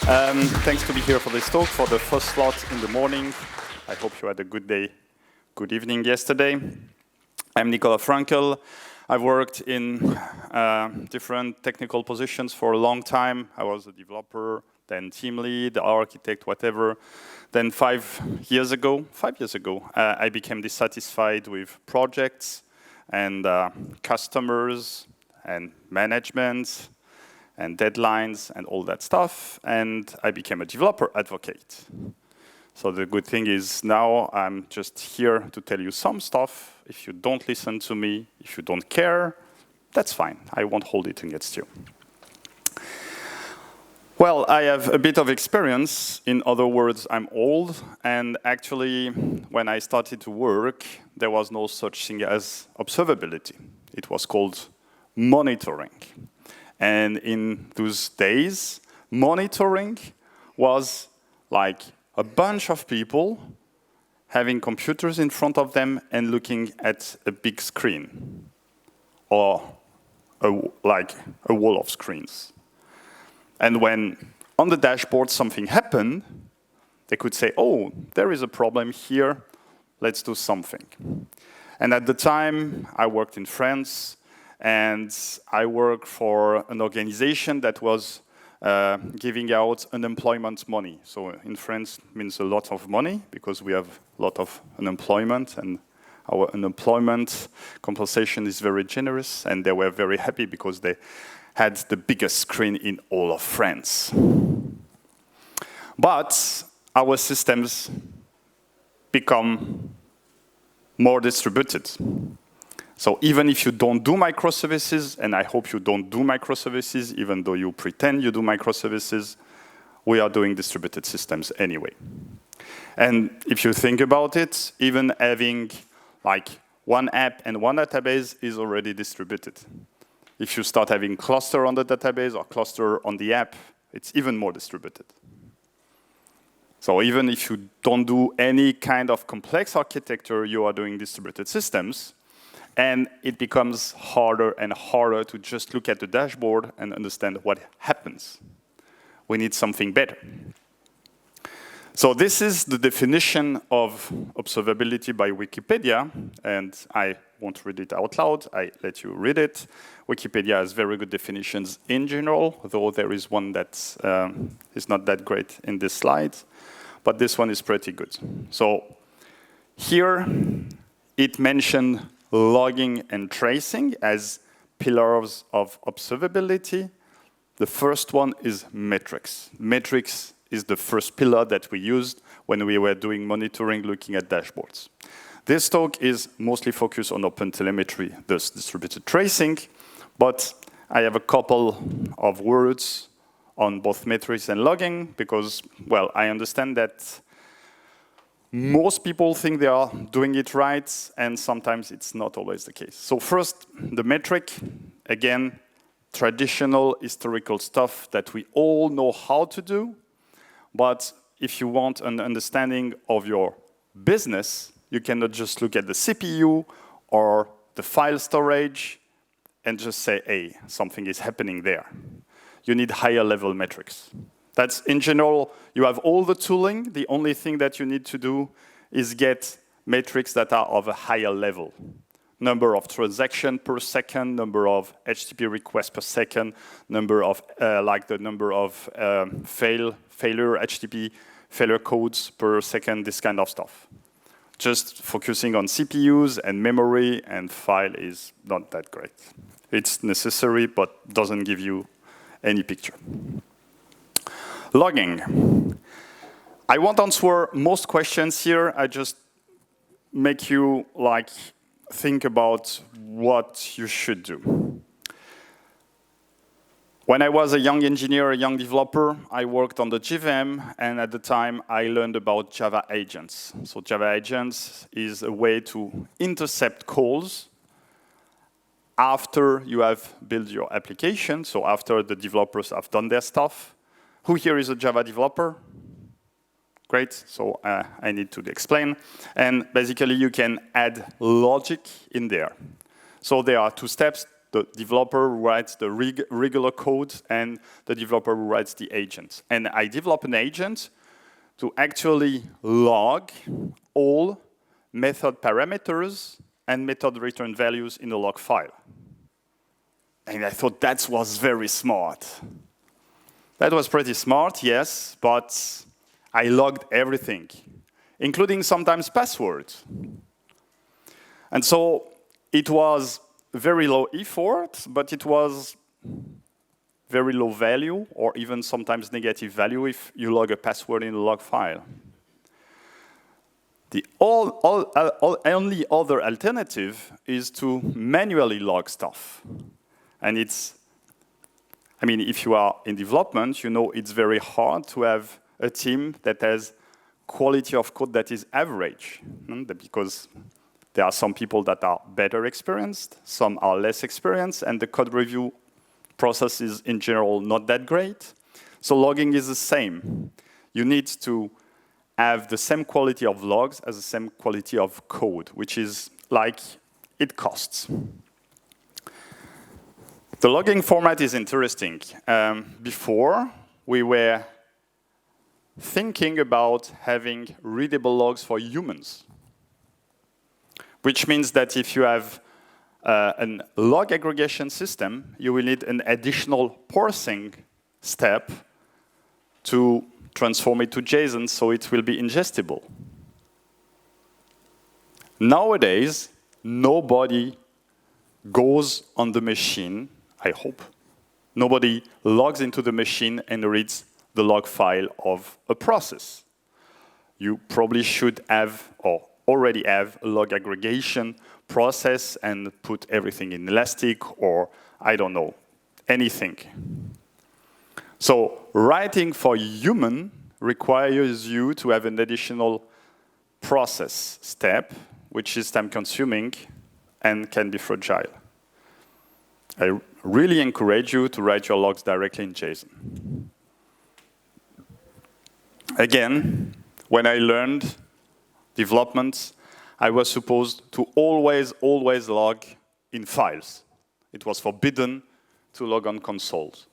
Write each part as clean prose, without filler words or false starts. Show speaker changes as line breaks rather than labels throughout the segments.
Thanks to be here for this talk, for the first slot in the morning. I hope you had a good day, good evening yesterday. I'm Nicolas Fränkel. I've worked in different technical positions for a long time. I was a developer, then team lead, architect, whatever. Then 5 years ago, I became dissatisfied with projects and customers and management and deadlines and all that stuff, and I became a developer advocate. So the good thing is now I'm just here to tell you some stuff. If you don't listen to me, if you don't care, that's fine. I won't hold it against you. Well, I have a bit of experience. In other words, I'm old, and actually, when I started to work, there was no such thing as observability. It was called monitoring. And in those days, monitoring was like a bunch of people having computers in front of them and looking at a big screen, or like a wall of screens. And when on the dashboard something happened, they could say, oh, there is a problem here, let's do something. And at the time, I worked in France, and I worked for an organization that was giving out unemployment money. So in France, it means a lot of money, because we have a lot of unemployment, and our unemployment compensation is very generous, and they were very happy because they had the biggest screen in all of France. But our systems become more distributed. So even if you don't do microservices, and I hope you don't do microservices, even though you pretend you do microservices, we are doing distributed systems anyway. And if you think about it, even having like one app and one database is already distributed. If you start having cluster on the database or cluster on the app, it's even more distributed. So even if you don't do any kind of complex architecture, you are doing distributed systems. And it becomes harder and harder to just look at the dashboard and understand what happens. We need something better. So this is the definition of observability by Wikipedia, and I won't read it out loud, I let you read it. Wikipedia has very good definitions in general, though there is one that is not that great in this slide, but this one is pretty good. So here it mentioned logging and tracing as pillars of observability. The first one is metrics. Metrics is the first pillar that we used when we were doing monitoring, looking at dashboards. This talk is mostly focused on OpenTelemetry, thus distributed tracing, but I have a couple of words on both metrics and logging because, well, I understand that most people think they are doing it right, and sometimes it's not always the case. So first, the metric, again, traditional historical stuff that we all know how to do, but if you want an understanding of your business, you cannot just look at the CPU or the file storage and just say, hey, something is happening there. You need higher level metrics. That's, in general, you have all the tooling. The only thing that you need to do is get metrics that are of a higher level. Number of transactions per second, number of HTTP requests per second, number of, like the number of failure HTTP failure codes per second, this kind of stuff. Just focusing on CPUs and memory and file is not that great. It's necessary, but doesn't give you any picture. Logging. I won't answer most questions here. I just make you like think about what you should do. When I was a young engineer, a young developer, I worked on the JVM, and at the time I learned about Java agents. So Java agents is a way to intercept calls after you have built your application, so after the developers have done their stuff. Who here is a Java developer? Great, so I need to explain. And basically you can add logic in there. So there are two steps. the developer who writes the regular code and the developer who writes the agent. And I develop an agent to actually log all method parameters and method return values in the log file. And I thought that was very smart. That was pretty smart, yes, but I logged everything, including sometimes passwords. And so it was very low effort, but it was very low value, or even sometimes negative value if you log a password in the log file. The only other alternative is to manually log stuff. And if you are in development, you know it's very hard to have a team that has quality of code that is average, because there are some people that are better experienced, some are less experienced, and the code review process is in general not that great. So logging is the same. You need to have the same quality of logs as the same quality of code, which is like it costs. The logging format is interesting. Before, we were thinking about having readable logs for humans, which means that if you have a log aggregation system, you will need an additional parsing step to transform it to JSON so it will be ingestible. Nowadays, nobody goes on the machine, I hope. Nobody logs into the machine and reads the log file of a process. You probably should have, or already have, a log aggregation process and put everything in Elastic, or I don't know, anything. So writing for human requires you to have an additional process step, which is time-consuming and can be fragile. I really encourage you to write your logs directly in JSON. Again, when I learned development, I was supposed to always log in files. It was forbidden to log on consoles.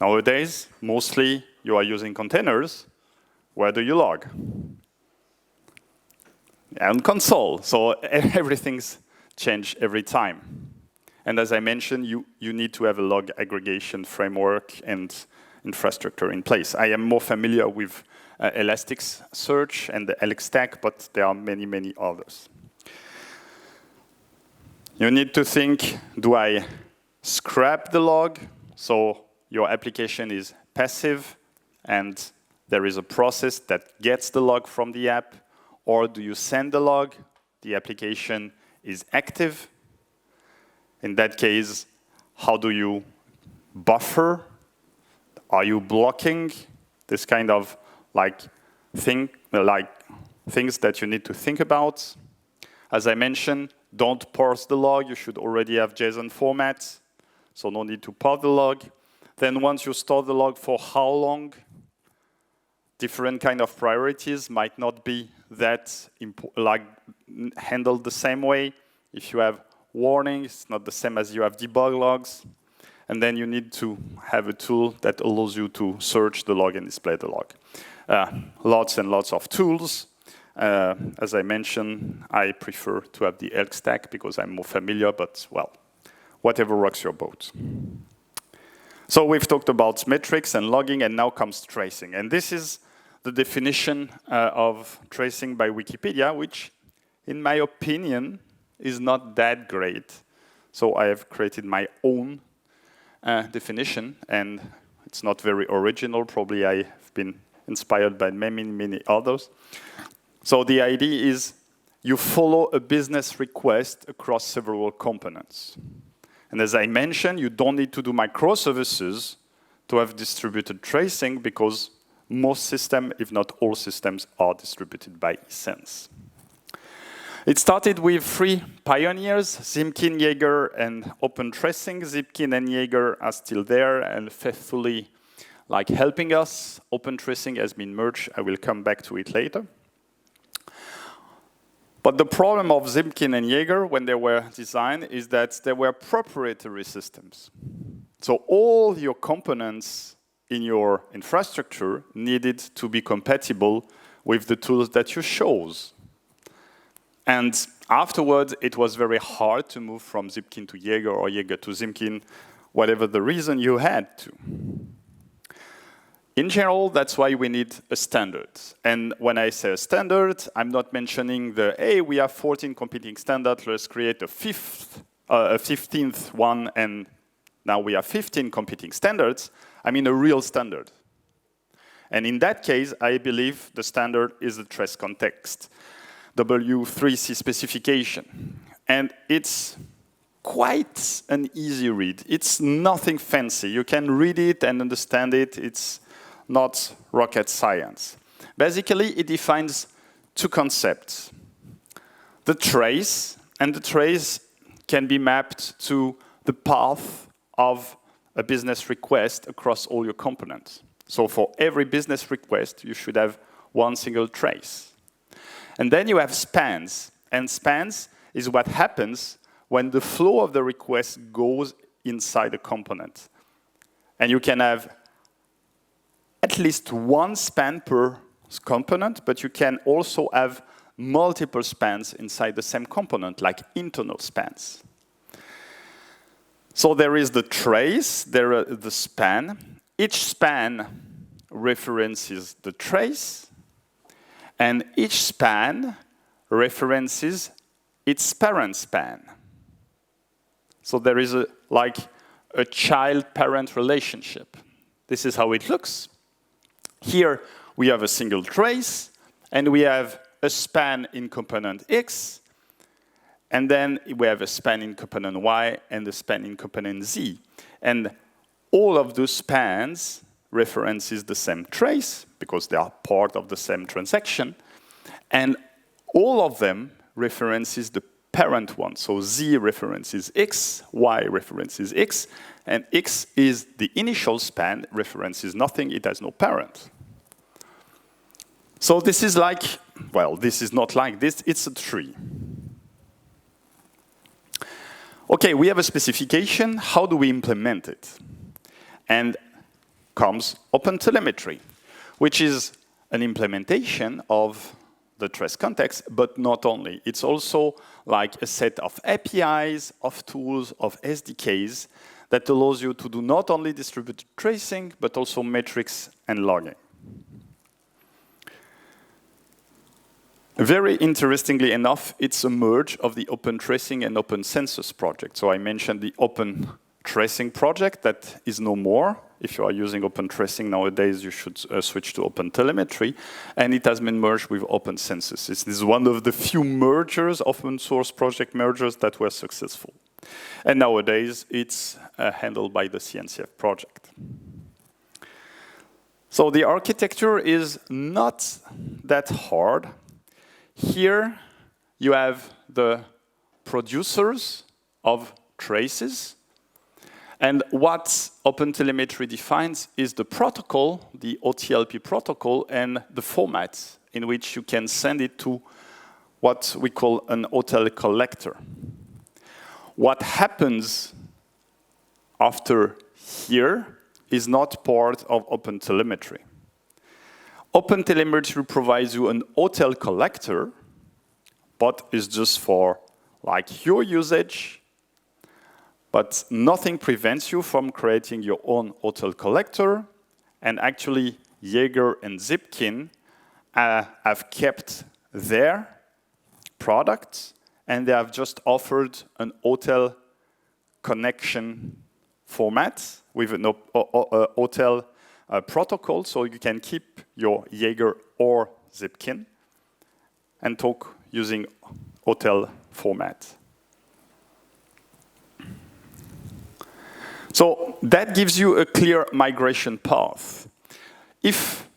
Nowadays, mostly you are using containers. Where do you log? On console. So everything's changed every time. And as I mentioned, you need to have a log aggregation framework and infrastructure in place. I am more familiar with Elasticsearch and the LX stack, but there are many, many others. You need to think, do I scrap the log? So your application is passive and there is a process that gets the log from the app, or do you send the log? The application is active. In that case, how do you buffer? Are you blocking? This kind of things that you need to think about. As I mentioned, don't parse the log. You should already have JSON format, so no need to parse the log. Then once you store the log, for how long? Different kind of priorities might not be that handled the same way. If you have warnings, it's not the same as you have debug logs. And then you need to have a tool that allows you to search the log and display the log. Lots and lots of tools. As I mentioned, I prefer to have the LX stack because I'm more familiar, but well, whatever rocks your boat. So we've talked about metrics and logging, and now comes tracing. And this is the definition of tracing by Wikipedia, which, in my opinion, is not that great. So I have created my own definition, and it's not very original. Probably I have been inspired by many, many others. So the idea is you follow a business request across several components. And as I mentioned, you don't need to do microservices to have distributed tracing because most systems, if not all systems, are distributed by essence. It started with 3 pioneers, Zipkin, Jaeger, and OpenTracing. Zipkin and Jaeger are still there and faithfully helping us. OpenTracing has been merged. I will come back to it later. But the problem of Zipkin and Jaeger when they were designed is that they were proprietary systems. So all your components in your infrastructure needed to be compatible with the tools that you chose. And afterwards, it was very hard to move from Zipkin to Jaeger or Jaeger to Zipkin, whatever the reason you had to. In general, that's why we need a standard. And when I say a standard, I'm not mentioning the, hey, we have 14 competing standards, let's create a 15th one, and now we have 15 competing standards. I mean a real standard. And in that case, I believe the standard is the trace context, W3C specification. And it's quite an easy read. It's nothing fancy. You can read it and understand it. It's not rocket science. Basically, it defines two concepts. The trace, and the trace can be mapped to the path of a business request across all your components. So for every business request, you should have one single trace. And then you have spans. And spans is what happens when the flow of the request goes inside a component. And you can have at least one span per component, but you can also have multiple spans inside the same component, like internal spans. So there is the trace, there is the span. Each span references the trace, and each span references its parent span. So there is like a child-parent relationship. This is how it looks. Here we have a single trace, and we have a span in component X, and then we have a span in component Y and a span in component Z. And all of those spans references the same trace, because they are part of the same transaction, and all of them references the parent one. So Z references X, Y references X, and X is the initial span, references nothing, it has no parent. So this is like, well, this is not like this, it's a tree. Okay, we have a specification, how do we implement it? And comes OpenTelemetry, which is an implementation of the trace context, but not only. It's also like a set of APIs, of tools, of SDKs that allows you to do not only distributed tracing, but also metrics and logging. Very interestingly enough, it's a merge of the Open Tracing and Open Census project. So I mentioned the Open Tracing project that is no more. If you are using Open Tracing nowadays, you should switch to OpenTelemetry. And it has been merged with Open Census. This is one of the few mergers, open source project mergers that were successful. And nowadays, it's handled by the CNCF project. So the architecture is not that hard. Here, you have the producers of traces. And what OpenTelemetry defines is the protocol, the OTLP protocol, and the format in which you can send it to what we call an hotel collector. What happens after here is not part of OpenTelemetry. OpenTelemetry provides you an hotel collector, but it's just for like your usage, but nothing prevents you from creating your own hotel collector. And actually, Jaeger and Zipkin have kept their product, and they have just offered an hotel connection format with an hotel protocol, so you can keep your Jaeger or Zipkin and talk using hotel format. So that gives you a clear migration path. If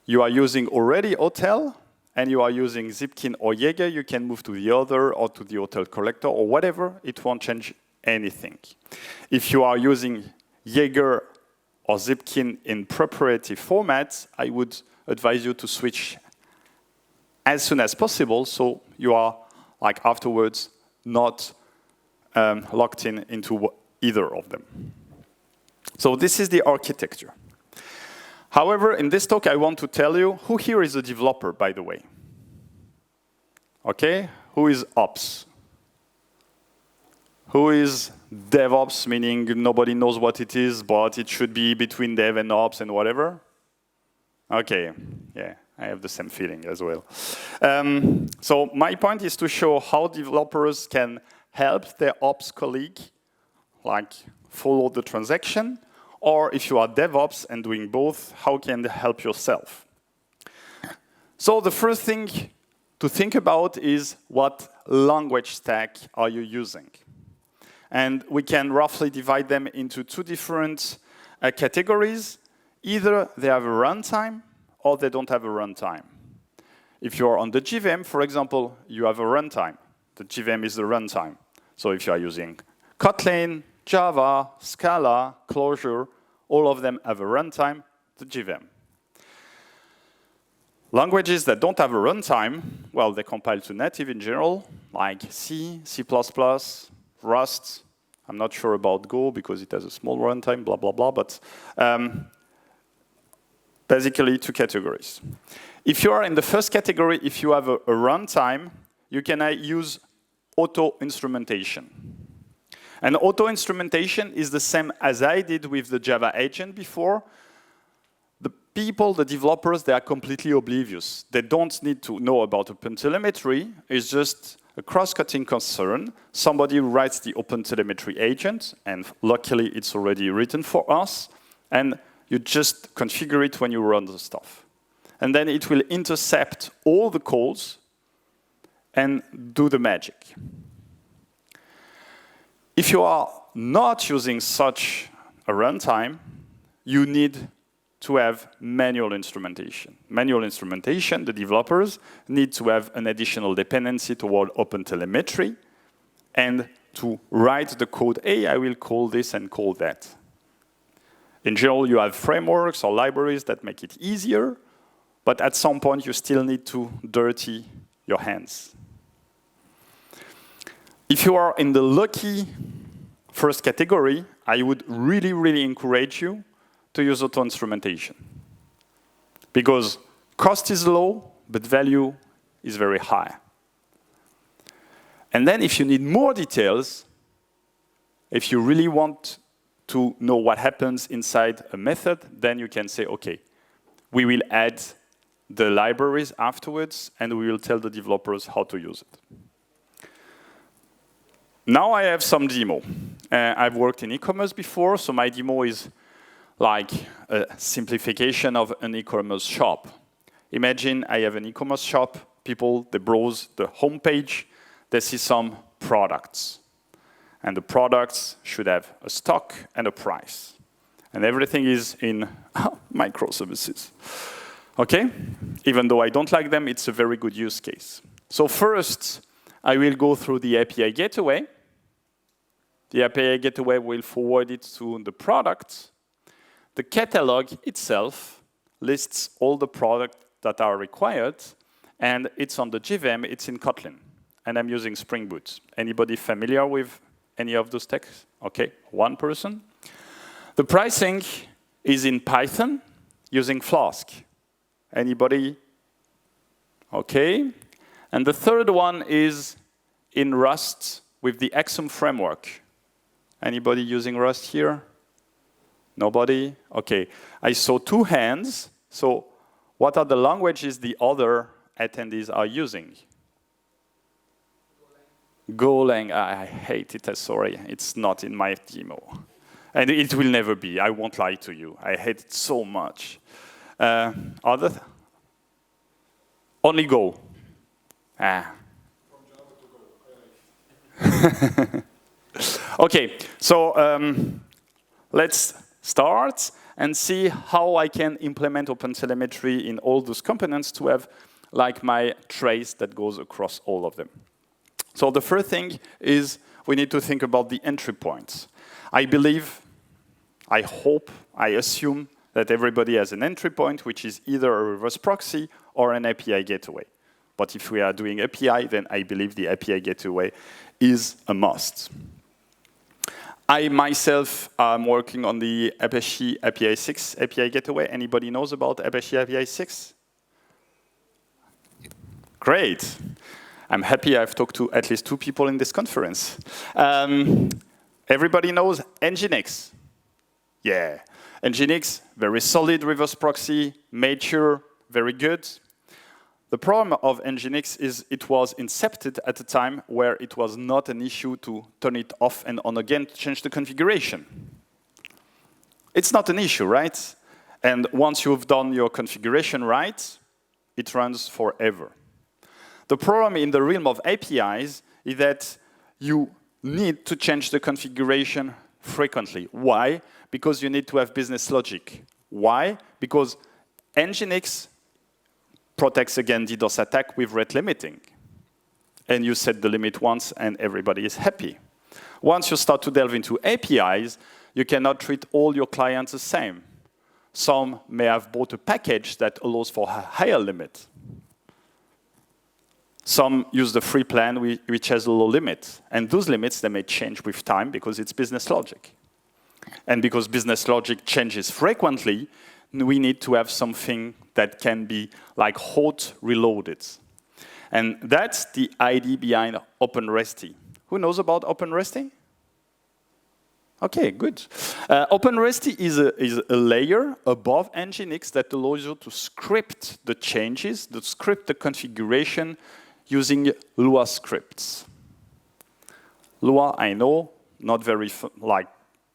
you are using already hotel and you are using Zipkin or Jaeger, you can move to the other or to the hotel collector or whatever. It won't change anything. If you are using Jaeger or Zipkin in proprietary formats, I would advise you to switch as soon as possible so you are like afterwards, not locked into either of them. So this is the architecture. However, in this talk, I want to tell you who here is a developer, by the way. Okay, who is ops? Who is DevOps, meaning nobody knows what it is, but it should be between dev and ops and whatever? Okay, yeah, I have the same feeling as well. So my point is to show how developers can help their ops colleague, like follow the transaction, or if you are DevOps and doing both, how can they help yourself? So the first thing to think about is what language stack are you using? And we can roughly divide them into two different categories. Either they have a runtime or they don't have a runtime. If you're on the JVM, for example, you have a runtime. The JVM is the runtime. So if you are using Kotlin, Java, Scala, Clojure, all of them have a runtime, the JVM. Languages that don't have a runtime, well, they compile to native in general, like C, C++, Rust. I'm not sure about Go because it has a small runtime, blah, blah, blah, but basically two categories. If you are in the first category, if you have a runtime, you can use auto-instrumentation. And auto-instrumentation is the same as I did with the Java agent before. The people, the developers, they are completely oblivious. They don't need to know about OpenTelemetry. It's just a cross-cutting concern. Somebody writes the OpenTelemetry agent, and luckily it's already written for us, and you just configure it when you run the stuff. And then it will intercept all the calls and do the magic. If you are not using such a runtime, you need to have manual instrumentation. Manual instrumentation, the developers need to have an additional dependency toward OpenTelemetry and to write the code, hey, I will call this and call that. In general, you have frameworks or libraries that make it easier, but at some point, you still need to dirty your hands. If you are in the lucky first category, I would really, really encourage you to use auto-instrumentation. Because cost is low, but value is very high. And then if you need more details, if you really want to know what happens inside a method, then you can say, okay, we will add the libraries afterwards, and we will tell the developers how to use it. Now I have some demo. I've worked in e-commerce before, so my demo is like a simplification of an e-commerce shop. Imagine I have an e-commerce shop. People, they browse the homepage. They see some products. And the products should have a stock and a price. And everything is in microservices. Okay? Even though I don't like them, it's a very good use case. So first, I will go through the API gateway. The API gateway will forward it to the product. The catalog itself lists all the products that are required, and it's on the JVM, it's in Kotlin. And I'm using Spring Boot. Anybody familiar with any of those texts? Okay, one person. The pricing is in Python using Flask. Anybody? Okay. And the third one is in Rust with the Exum framework. Anybody using Rust here? Nobody? Okay. I saw two hands. So what are the languages the other attendees are using? Golang. I hate it. Sorry. It's not in my demo. And it will never be. I won't lie to you. I hate it so much. Other? Only Go. Okay, so let's start and see how I can implement OpenTelemetry in all those components to have like my trace that goes across all of them. So the first thing is we need to think about the entry points. I believe, I hope, I assume that everybody has an entry point which is either a reverse proxy or an API gateway. But if we are doing API, then I believe the API gateway is a must. I myself am working on the Apache API 6 API gateway. Anybody knows about Apache API 6? Great. I'm happy I've talked to at least 2 people in this conference. Everybody knows Nginx. Yeah. Nginx, very solid reverse proxy, mature, very good. The problem of Nginx is it was incepted at a time where it was not an issue to turn it off and on again to change the configuration. It's not an issue, right? And once you've done your configuration right, it runs forever. The problem in the realm of APIs is that you need to change the configuration frequently. Why? Because you need to have business logic. Why? Because Nginx protects against DDoS attack with rate limiting. And you set the limit once and everybody is happy. Once you start to delve into APIs, you cannot treat all your clients the same. Some may have bought a package that allows for a higher limit. Some use the free plan which has a low limit. And those limits, they may change with time because it's business logic. And because business logic changes frequently, we need to have something that can be like hot reloaded. And that's the idea behind OpenResty. Who knows about OpenResty? Okay, good. OpenResty is a layer above Nginx that allows you to script the changes, to script the configuration using Lua scripts. Lua, I know, not very like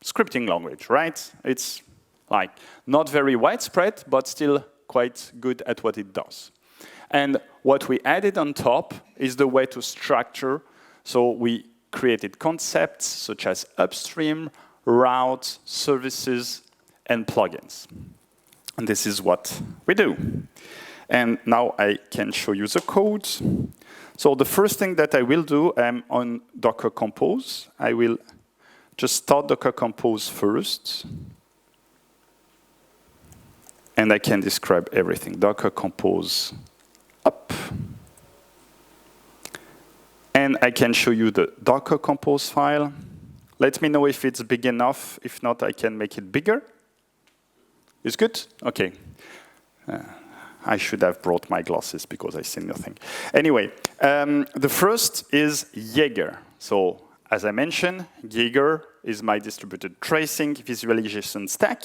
scripting language, right? It's like not very widespread, but still quite good at what it does. And what we added on top is the way to structure. So we created concepts such as upstream, route, services, and plugins. And this is what we do. And now I can show you the code. So the first thing that I will do on Docker Compose, I will just start Docker Compose first. And I can describe everything. Docker Compose up. And I can show you the Docker Compose file. Let me know if it's big enough. If not, I can make it bigger. It's good? Okay. I should have brought my glasses because I see nothing. Anyway, the first is Jaeger. So as I mentioned, Jaeger is my distributed tracing visualization stack.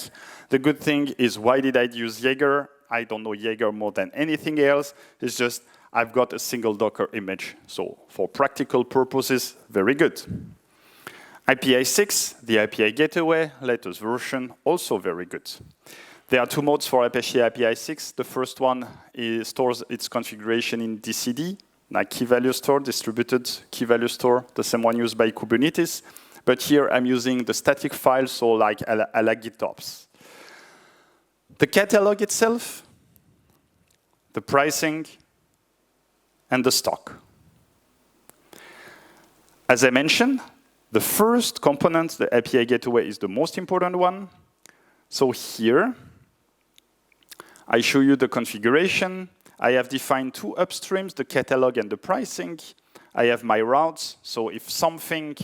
The good thing is, why did I use Jaeger? I don't know Jaeger more than anything else. It's just I've got a single Docker image. So for practical purposes, very good. API 6, the API gateway, latest version, also very good. There are 2 modes for Apache API 6. The first one stores its configuration in DCD, like key value store, distributed key value store, the same one used by Kubernetes. But here I'm using the static file, so like a la GitOps. The catalog itself, the pricing, and the stock. As I mentioned, the first component, the API gateway, is the most important one. So here, I show you the configuration. I have defined 2 upstreams, the catalog and the pricing. I have my routes, so if something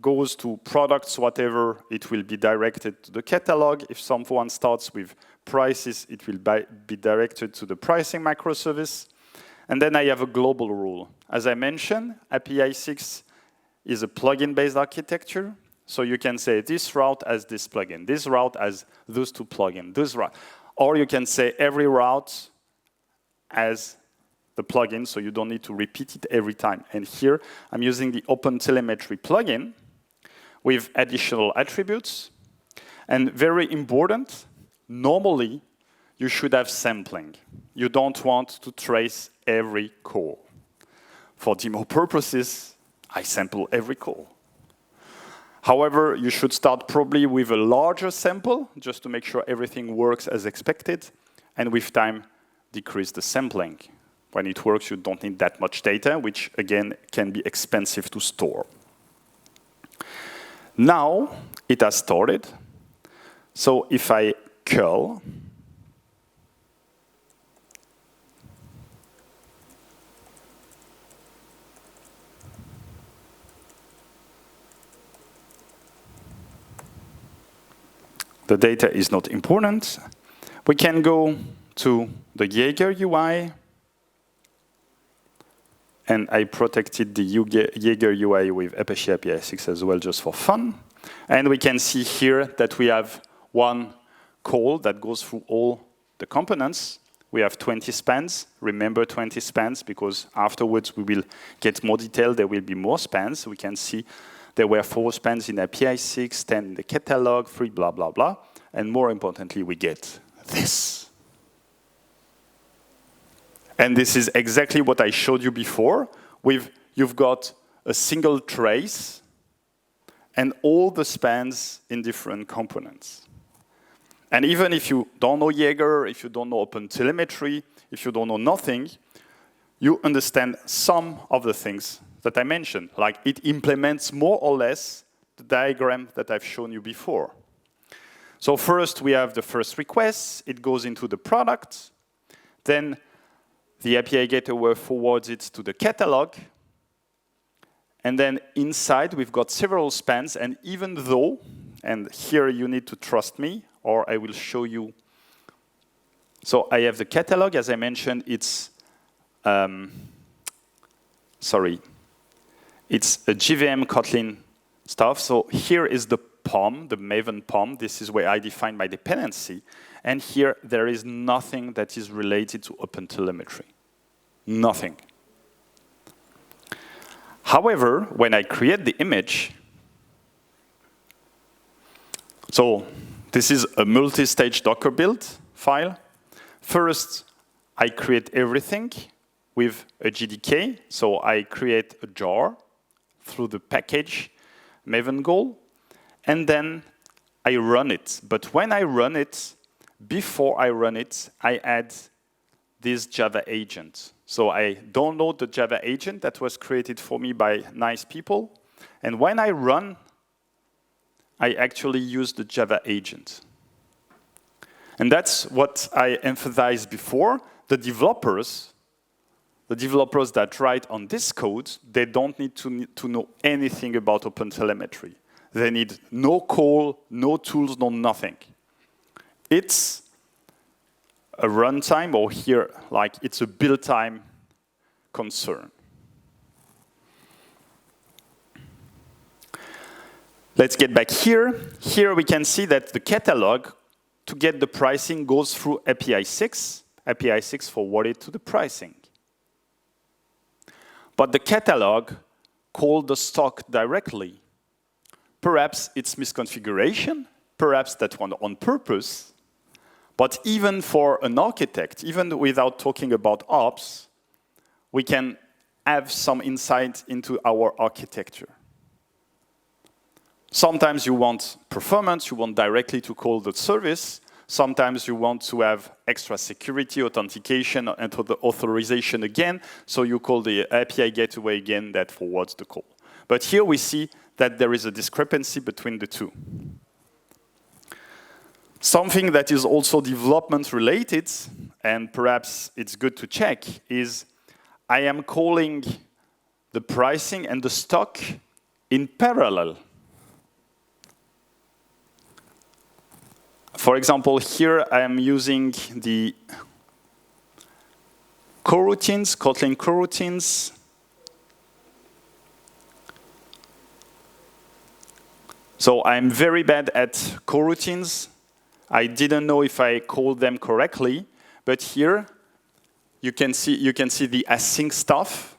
goes to products, whatever, it will be directed to the catalog. If someone starts with prices, it will be directed to the pricing microservice. And then I have a global rule. As I mentioned, API 6 is a plugin-based architecture. So you can say this route has this plugin, this route has those 2 plugins, this route. Or you can say every route has the plugin, so you don't need to repeat it every time. And here, I'm using the OpenTelemetry plugin with additional attributes. And very important, normally, you should have sampling. You don't want to trace every call. For demo purposes, I sample every call. However, you should start probably with a larger sample, just to make sure everything works as expected, and with time, decrease the sampling. When it works, you don't need that much data, which, again, can be expensive to store. Now, it has started. So if I curl, the data is not important. We can go to the Jaeger UI. And I protected the Jaeger UI with Apache API 6 as well, just for fun. And we can see here that we have one call that goes through all the components. We have 20 spans. Remember 20 spans, because afterwards we will get more detail. There will be more spans. We can see there were 4 spans in API 6, 10 in the catalog, 3 blah, blah, blah. And more importantly, we get this. And this is exactly what I showed you before. You've got a single trace and all the spans in different components. And even if you don't know Jaeger, if you don't know OpenTelemetry, if you don't know nothing, you understand some of the things that I mentioned. Like it implements more or less the diagram that I've shown you before. So first we have the first request. It goes into the product. Then the API gateway forwards it to the catalog. And then inside, we've got several spans. And even though, and here you need to trust me, or I will show you. So I have the catalog. As I mentioned, it's a JVM Kotlin stuff. So here is the POM, the Maven POM. This is where I define my dependency. And here, there is nothing that is related to OpenTelemetry. Nothing. However, when I create the image, so this is a multi-stage Docker build file. First, I create everything with a JDK. So I create a jar through the package Maven goal, and then I run it. But when I run it, before I run it, I add this Java agent. So I download the Java agent that was created for me by nice people. And when I run, I actually use the Java agent. And that's what I emphasized before. The developers that write on this code, they don't need to know anything about OpenTelemetry. They need no call, no tools, no nothing. It's a runtime, or here, like it's a build time concern. Let's get back here. Here we can see that the catalog, to get the pricing, goes through API 6. API 6 forwarded to the pricing. But the catalog called the stock directly. Perhaps it's misconfiguration, perhaps that one on purpose. But even for an architect, even without talking about ops, we can have some insight into our architecture. Sometimes you want performance, you want directly to call the service. Sometimes you want to have extra security, authentication, and the authorization again. So you call the API gateway again that forwards the call. But here we see that there is a discrepancy between the two. Something that is also development related, and perhaps it's good to check, is I am calling the pricing and the stock in parallel. For example, here I am using the coroutines, Kotlin coroutines. So I'm very bad at coroutines. I didn't know if I called them correctly, but here you can see the async stuff.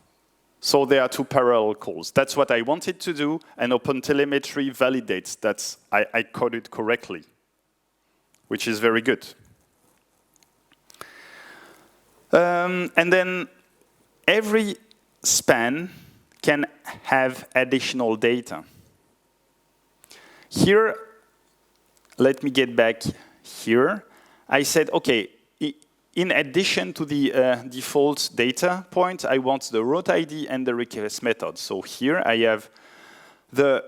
So there are two parallel calls. That's what I wanted to do, and OpenTelemetry validates that I coded correctly, which is very good. And then every span can have additional data. Here, let me get back here. I said, okay, in addition to the default data point, I want the route ID and the request method. So here I have the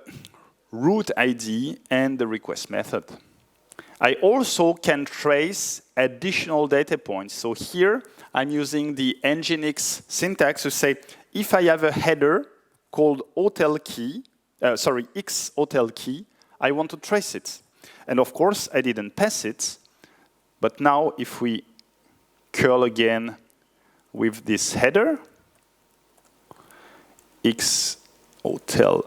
route ID and the request method. I also can trace additional data points. So here I'm using the Nginx syntax to say, if I have a header called hotel key, X hotel key, I want to trace it. And of course, I didn't pass it. But now, if we curl again with this header, X hotel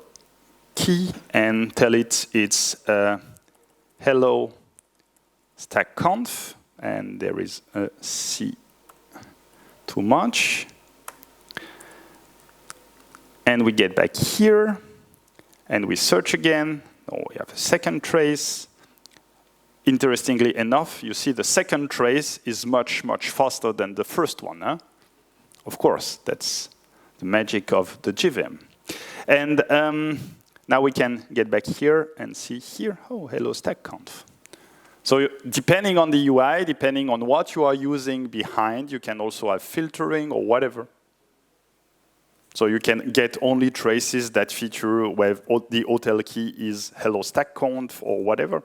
key, and tell it it's hello stackconf, and there is a C too much. And we get back here, and we search again. Oh, we have a second trace. Interestingly enough, you see the second trace is much, much faster than the first one. Huh? Of course, that's the magic of the JVM. And now we can get back here and see here, oh, hello stackconf. So depending on the UI, depending on what you are using behind, you can also have filtering or whatever. So you can get only traces that feature where the hotel key is hello stackconf or whatever.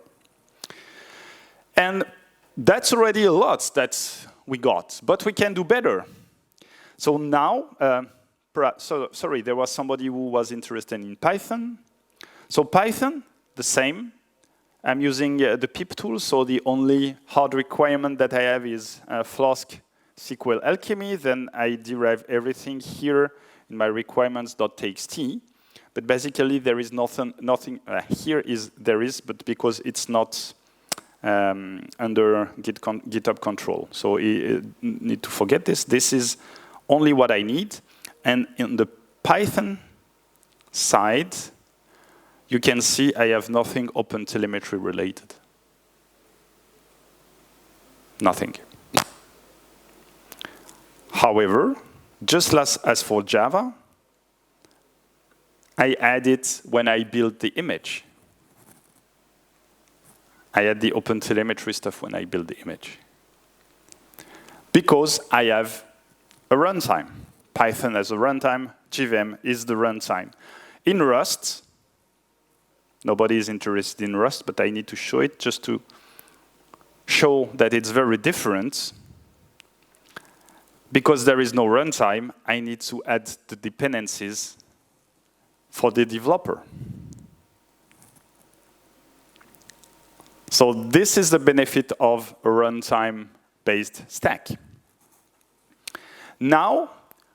And that's already a lot that we got, but we can do better. So now, sorry, there was somebody who was interested in Python. So Python, the same. I'm using the pip tool, so the only hard requirement that I have is Flask SQL Alchemy. Then I derive everything here in my requirements.txt. But basically, there is nothing here is there is, but because it's not under GitHub control. So you need to forget this. This is only what I need. And in the Python side, you can see I have nothing OpenTelemetry related. Nothing. However, just as for Java, I add it when I build the image. I add the OpenTelemetry stuff when I build the image. Because I have a runtime. Python has a runtime, JVM is the runtime. In Rust, nobody is interested in Rust, but I need to show it just to show that it's very different. Because there is no runtime, I need to add the dependencies for the developer. So this is the benefit of a runtime-based stack. Now,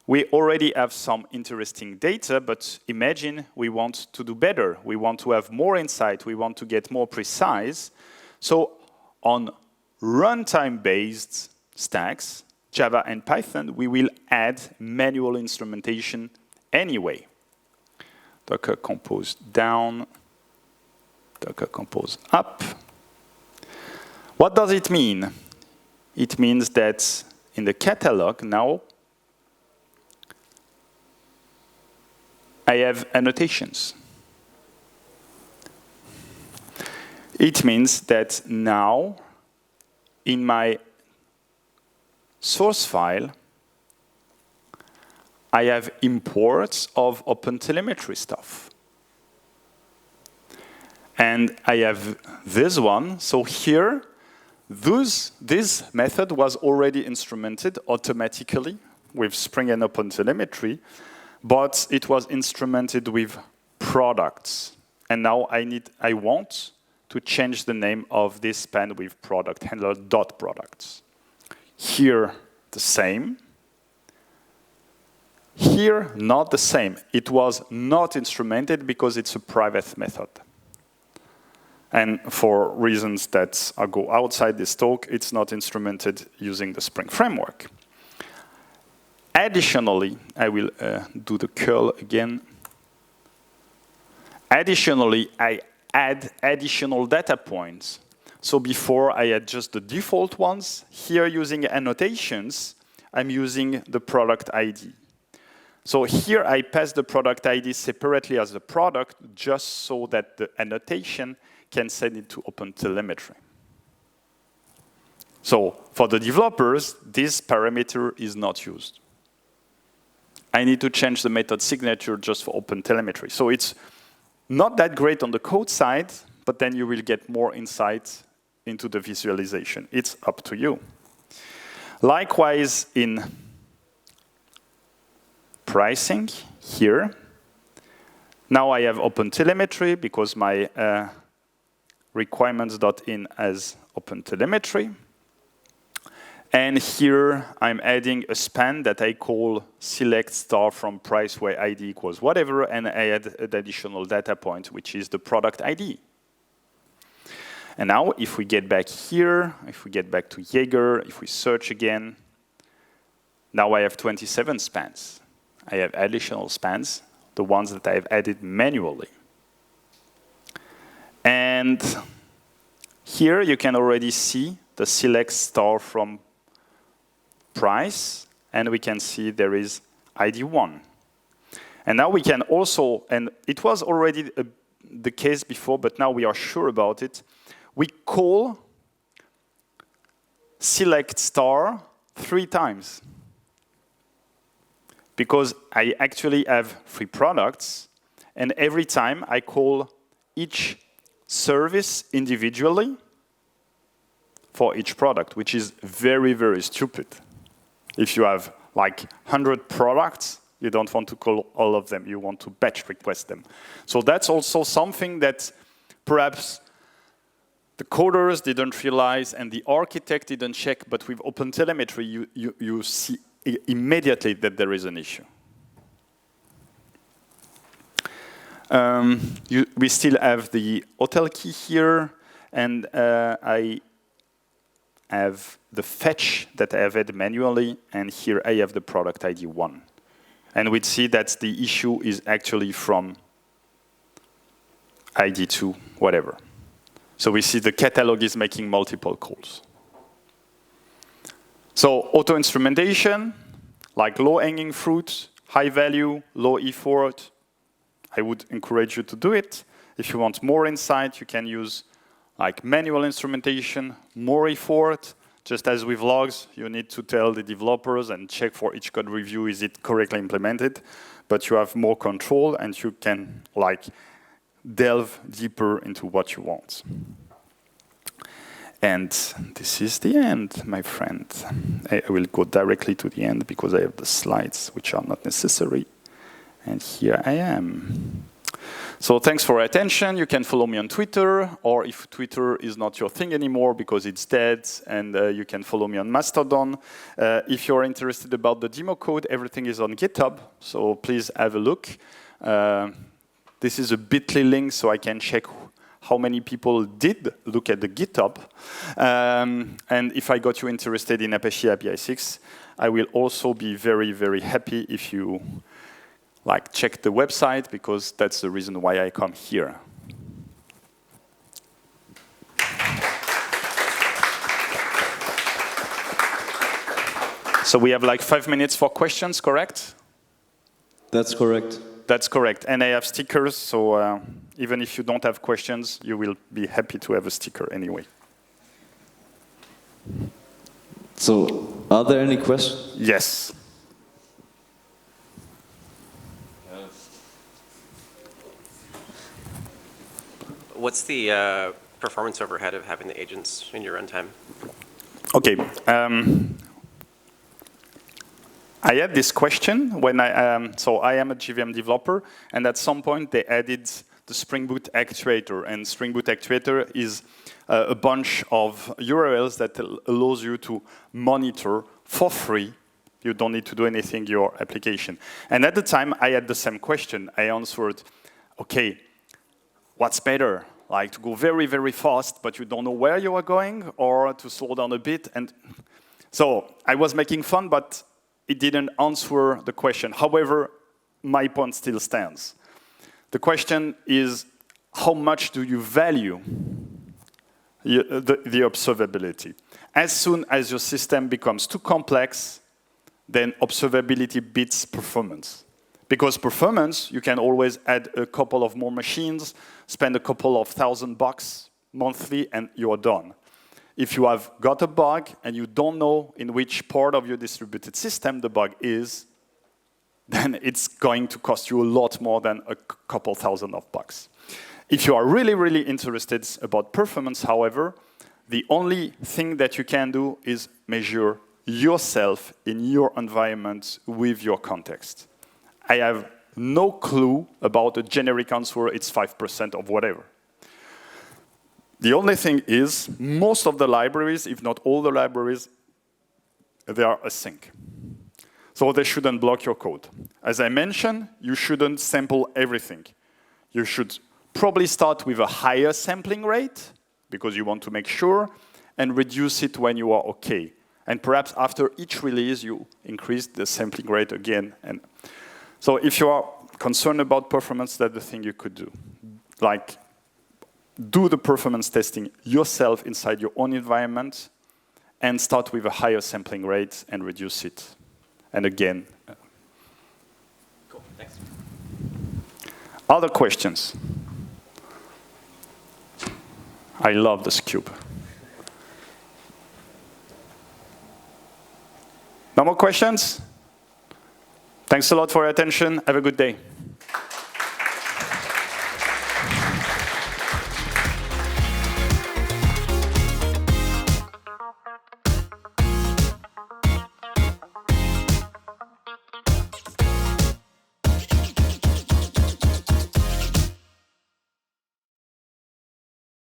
we already have some interesting data, but imagine we want to do better. We want to have more insight. We want to get more precise. So on runtime-based stacks, Java and Python, we will add manual instrumentation anyway. Docker compose down, Docker compose up. What does it mean? It means that in the catalog now, I have annotations. It means that now, in my source file, I have imports of OpenTelemetry stuff. And I have this one. So here, this method was already instrumented automatically with Spring and OpenTelemetry, but it was instrumented with products. And now I want to change the name of this span with product handler .products. Here, the same. Here, not the same. It was not instrumented because it's a private method. And for reasons that go outside this talk, it's not instrumented using the Spring framework. Additionally, I will do the curl again. Additionally, I add additional data points. So before I had just the default ones. Here, using annotations, I'm using the product ID. So here, I pass the product ID separately as a product, just so that the annotation can send it to OpenTelemetry. So for the developers, this parameter is not used. I need to change the method signature just for OpenTelemetry. So it's not that great on the code side, but then you will get more insight into the visualization. It's up to you. Likewise, in pricing here, now I have OpenTelemetry because my requirements.in as OpenTelemetry. And here I'm adding a span that I call select star from price where ID equals whatever, and I add an additional data point, which is the product ID. And now if we get back here, if we get back to Jaeger, if we search again, now I have 27 spans. I have additional spans, the ones that I have added manually. And here you can already see the select star from price, and we can see there is ID1. And now we can also, and it was already the case before, but now we are sure about it, we call select star 3 times. Because I actually have 3 products, and every time I call each service individually for each product, which is very, very stupid. If you have like 100 products, you don't want to call all of them. You want to batch request them. So that's also something that perhaps the coders didn't realize and the architect didn't check, but with OpenTelemetry, you see immediately that there is an issue. We still have the hotel key here, and I have the fetch that I have added manually, and here I have the product ID 1. And we see that the issue is actually from ID 2, whatever. So we see the catalog is making multiple calls. So auto-instrumentation, like low-hanging fruit, high value, low effort, I would encourage you to do it. If you want more insight, you can use like manual instrumentation, more effort. Just as with logs, you need to tell the developers and check for each code review, is it correctly implemented? But you have more control and you can like delve deeper into what you want. And this is the end, my friend. I will go directly to the end because I have the slides, which are not necessary. And here I am. So thanks for your attention. You can follow me on Twitter, or if Twitter is not your thing anymore because it's dead, and you can follow me on Mastodon. If you're interested about the demo code, everything is on GitHub, so please have a look. This is a bit.ly link, so I can check how many people did look at the GitHub. And if I got you interested in Apache API6, I will also be very, very happy if you like check the website, because that's the reason why I come here. So we have like 5 minutes for questions, correct?
That's correct.
That's correct. And I have stickers, so even if you don't have questions, you will be happy to have a sticker anyway.
So, are there any questions?
Yes.
What's the performance overhead of having the agents in your runtime?
Okay. I had this question when so I am a JVM developer, and at some point they added the Spring Boot actuator, and Spring Boot actuator is a bunch of URLs that allows you to monitor for free. You don't need to do anything, your application. And at the time, I had the same question. I answered, okay, what's better? Like to go very, very fast, but you don't know where you are going, or to slow down a bit? And so I was making fun, but it didn't answer the question. However, my point still stands. The question is, how much do you value the observability? As soon as your system becomes too complex, then observability beats performance. Because performance, you can always add a couple of more machines, spend a couple of $1,000 monthly, and you're done. If you have got a bug and you don't know in which part of your distributed system the bug is, then it's going to cost you a lot more than a couple thousand of bucks. If you are really, really interested about performance, however, the only thing that you can do is measure yourself in your environment with your context. I have no clue about a generic answer, it's 5% of whatever. The only thing is, most of the libraries, if not all the libraries, they are async. So they shouldn't block your code. As I mentioned, you shouldn't sample everything. You should probably start with a higher sampling rate, because you want to make sure, and reduce it when you are okay. And perhaps after each release, you increase the sampling rate again. And so if you are concerned about performance, that's the thing you could do. Like, do the performance testing yourself inside your own environment, and start with a higher sampling rate and reduce it. And again.
Cool, thanks.
Other questions? I love this cube. No more questions? Thanks a lot for your attention. Have a good day.